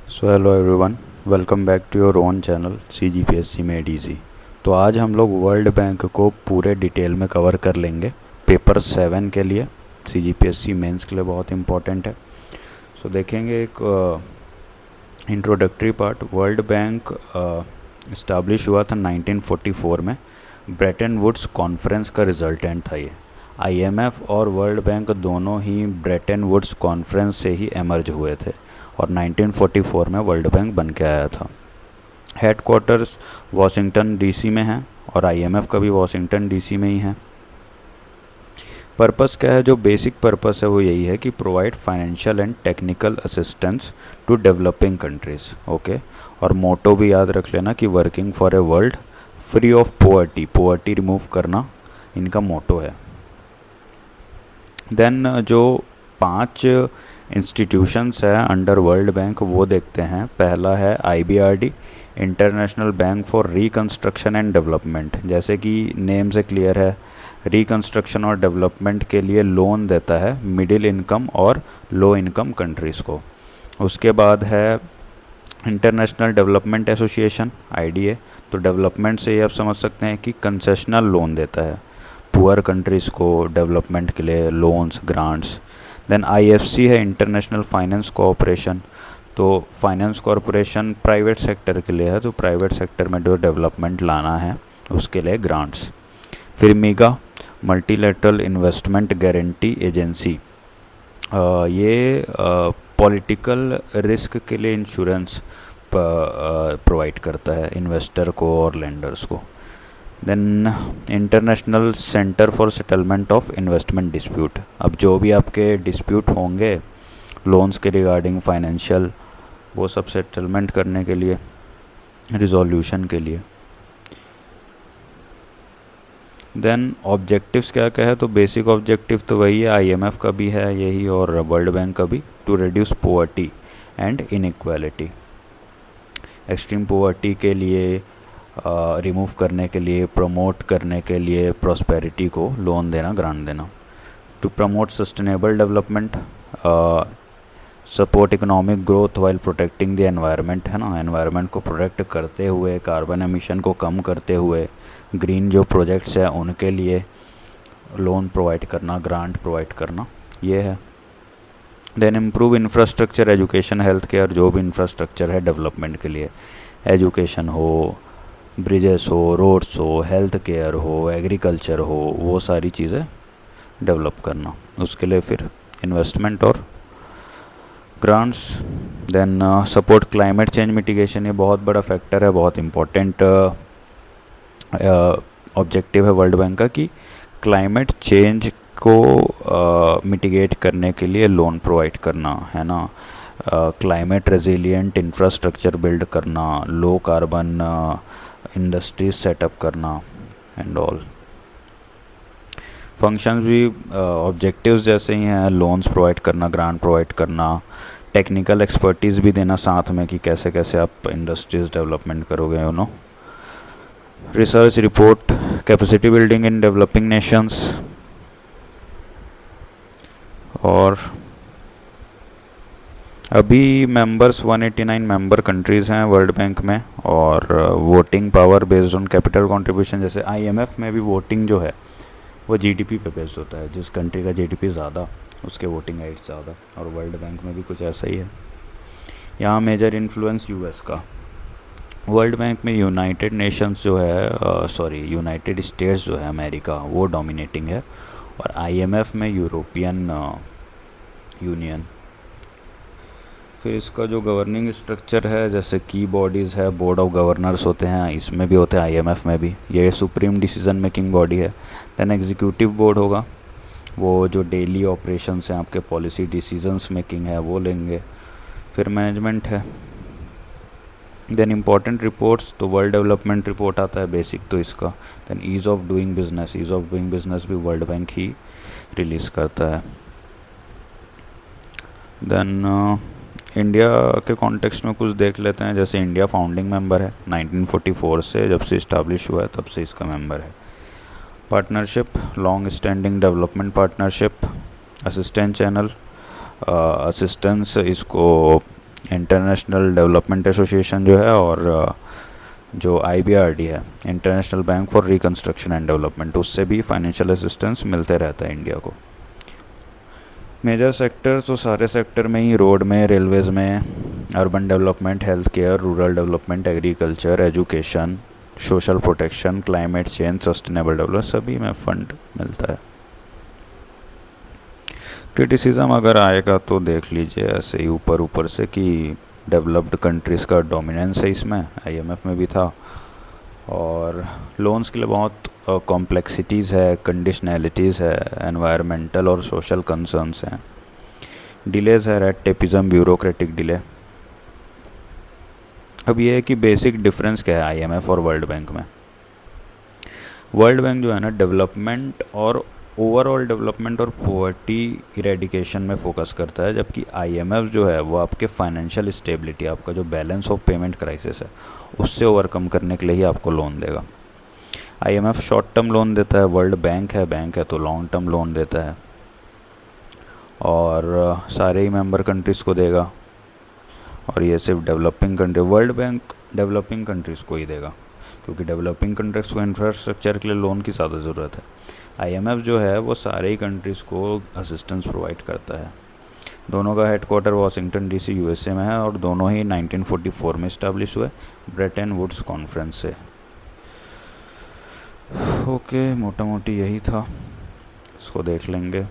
So hello everyone, welcome back to your own channel CGPSC made easy. तो आज हम लोग वर्ल्ड बैंक को पूरे डिटेल में कवर कर लेंगे पेपर 7 के लिए। CGPSC मेंस के लिए बहुत इंपॉर्टेंट है। सो देखेंगे एक introductory part. World bank establish हुआ था 1944 में। ब्रेटन वुड्स कॉन्फ्रेंस का रिजल्टेंट था ये। IMF और वर्ल्ड बैंक दोनों ही ब्रेटन वुड्स कॉन्फ्रेंस से ही एमर्ज हुए थे और 1944 में वर्ल्ड बैंक बन के आया था। हेडक्वार्टर्स वॉशिंगटन DC में है और IMF का भी वॉशिंगटन DC में ही है। पर्पस क्या है? जो बेसिक पर्पस है वो यही है कि provide financial and technical assistance to developing countries. Okay, और मोटो भी याद रख लेना कि working for a world free of poverty. Poverty remove करना इनका मोटो है। देन जो 5 इंस्टीट्यूशंस है अंडर वर्ल्ड बैंक वो देखते हैं। पहला है IBRD, international bank for reconstruction and development. जैसे कि नेम से क्लियर है, रिकंस्ट्रक्शन और डेवलपमेंट के लिए लोन देता है मिडिल इनकम और लो इनकम कंट्रीज़ को। उसके बाद है इंटरनेशनल डेवलपमेंट एसोसिएशन IDA। तो डेवलपमेंट से ये आप समझ सकते हैं कि कंसेशनल लोन देता है पुअर कंट्रीज़ को डेवलपमेंट के लिए, लोन्स, ग्रांट्स। देन IFC है, इंटरनेशनल फाइनेंस कोऑपरेशन। तो फाइनेंस कॉरपोरेशन प्राइवेट सेक्टर के लिए है, तो प्राइवेट सेक्टर में जो डेवलपमेंट लाना है उसके लिए ग्रांट्स। फिर MIGA, multilateral investment guarantee agency. ये पॉलिटिकल रिस्क के लिए इंश्योरेंस प्रोवाइड करता है इन्वेस्टर को और लेंडर्स को। Then international centre for settlement of investment dispute. अब जो भी आपके डिस्प्यूट होंगे लोन्स के रिगार्डिंग फाइनेंशियल, वो सब सेटलमेंट करने के लिए, रिजोल्यूशन के लिए। देन ऑब्जेक्टिव्स क्या क्या है? तो बेसिक ऑब्जेक्टिव तो वही है, IMF का भी है यही और वर्ल्ड बैंक का भी, to reduce poverty and inequality. Extreme poverty के लिए रिमूव करने के लिए, प्रमोट करने के लिए प्रॉस्पेरिटी को लोन देना, ग्रांट देना। To promote sustainable development, support economic growth while protecting the environment, है ना, एनवायरनमेंट को प्रोटेक्ट करते हुए, कार्बन एमिशन को कम करते हुए, ग्रीन जो प्रोजेक्ट्स हैं उनके लिए लोन प्रोवाइड करना, ग्रांट प्रोवाइड करना, ये है। Then improve infrastructure, education, health care, जो भी इंफ्रास्ट्रक्चर है डेवलपमेंट के लिए, एजुकेशन हो, ब्रिजेस हो, रोड्स हो, हेल्थ केयर हो, एग्रीकल्चर हो, वो सारी चीज़ें डेवलप करना, उसके लिए फिर इन्वेस्टमेंट और grants. Then support climate change mitigation, ये बहुत बड़ा फैक्टर है, बहुत इम्पोर्टेंट ऑब्जेक्टिव है वर्ल्ड बैंक का कि क्लाइमेट चेंज को मिटिगेट करने के लिए लोन प्रोवाइड करना, है ना, क्लाइमेट रेजिलिएंट इंफ्रास्ट्रक्चर बिल्ड करना, लो कार्बन इंडस्ट्रीज सेटअप करना एंड ऑल। फंक्शंस भी ऑब्जेक्टिव्स जैसे ही हैं, लोन्स प्रोवाइड करना, ग्रांट प्रोवाइड करना, टेक्निकल एक्सपर्टीज़ भी देना साथ में कि कैसे कैसे आप इंडस्ट्रीज डेवलपमेंट करोगे, you know. Research report, capacity building in developing Nations. और अभी मेंबर्स 189 मेंबर कंट्रीज़ हैं वर्ल्ड बैंक में, और voting power based on capital contribution. जैसे IMF में भी वोटिंग जो है वो GDP पे बेस्ड होता है, जिस कंट्री का GDP ज़्यादा उसके वोटिंग राइट्स ज़्यादा, और वर्ल्ड बैंक में भी कुछ ऐसा ही है। यहाँ मेजर इन्फ्लुएंस US का। वर्ल्ड बैंक में यूनाइटेड नेशंस जो है, यूनाइटेड स्टेट्स जो है अमेरिका, वो डोमिनेटिंग है, और IMF में यूरोपियन यूनियन। फिर इसका जो गवर्निंग स्ट्रक्चर है, जैसे की बॉडीज़ है, बोर्ड ऑफ गवर्नर्स होते हैं, इसमें भी होते हैं, IMF में भी, ये सुप्रीम डिसीजन मेकिंग बॉडी है। देन एग्जीक्यूटिव बोर्ड होगा, वो जो डेली ऑपरेशंस हैं आपके, पॉलिसी डिसीजंस मेकिंग है वो लेंगे। फिर मैनेजमेंट है। देन इम्पॉर्टेंट रिपोर्ट्स, तो वर्ल्ड डेवलपमेंट रिपोर्ट आता है बेसिक तो इसका। Then ease of doing business भी वर्ल्ड बैंक ही रिलीज़ करता है। देन इंडिया के कॉन्टेक्स्ट में कुछ देख लेते हैं। जैसे इंडिया फाउंडिंग मेंबर है 1944 से, जब से इस्टाब्लिश हुआ है तब से इसका मेंबर है। Partnership, long standing development partnership. Assistance channel, assistance इसको इंटरनेशनल डेवलपमेंट एसोसिएशन जो है, और जो IBRD है, international bank for reconstruction and development, उससे भी फाइनेंशियल असिस्टेंस मिलते रहता है इंडिया को। मेजर सेक्टर तो सारे सेक्टर में ही, रोड में, रेलवेज़ में, urban development, health care, rural development, agriculture, education, social protection, climate change, sustainable development, सभी में फंड मिलता है। क्रिटिसिज्म अगर आएगा तो देख लीजिए ऐसे ही ऊपर ऊपर से कि डेवलप्ड कंट्रीज़ का डोमिनेंस है इसमें, IMF में भी था, और लोन्स के लिए बहुत कॉम्प्लेक्सिटीज़ है, कंडीशनैलिटीज़ है, एनवायरमेंटल और सोशल कंसर्न्स हैं, डिलेज़ है, रेड टेपिज्म, ब्यूरोक्रेटिक डिले। अब ये है कि बेसिक डिफरेंस क्या है IMF और वर्ल्ड बैंक में। वर्ल्ड बैंक जो है ना, डेवलपमेंट और ओवरऑल डेवलपमेंट और पॉवर्टी इरेडिकेशन में फोकस करता है, जबकि IMF जो है वो आपके फाइनेंशियल स्टेबिलिटी, आपका जो बैलेंस ऑफ पेमेंट क्राइसिस है उससे ओवरकम करने के लिए ही आपको लोन देगा। IMF शॉर्ट टर्म लोन देता है, वर्ल्ड बैंक है तो लॉन्ग टर्म लोन देता है, और सारे ही मेंबर कंट्रीज़ को देगा, और ये सिर्फ developing country, world bank developing countries को ही देगा, क्योंकि डेवलपिंग कंट्रीज़ को इंफ्रास्ट्रक्चर के लिए लोन की ज़्यादा ज़रूरत है। IMF जो है वो सारे ही कंट्रीज़ को असिस्टेंस प्रोवाइड करता है। दोनों का हेडक्वार्टर वाशिंगटन DC USA में है, और दोनों ही 1944 में इस्टेब्लिश हुए ब्रेटन वुड्स कॉन्फ्रेंस से। ओके, मोटा मोटी यही था, इसको देख लेंगे।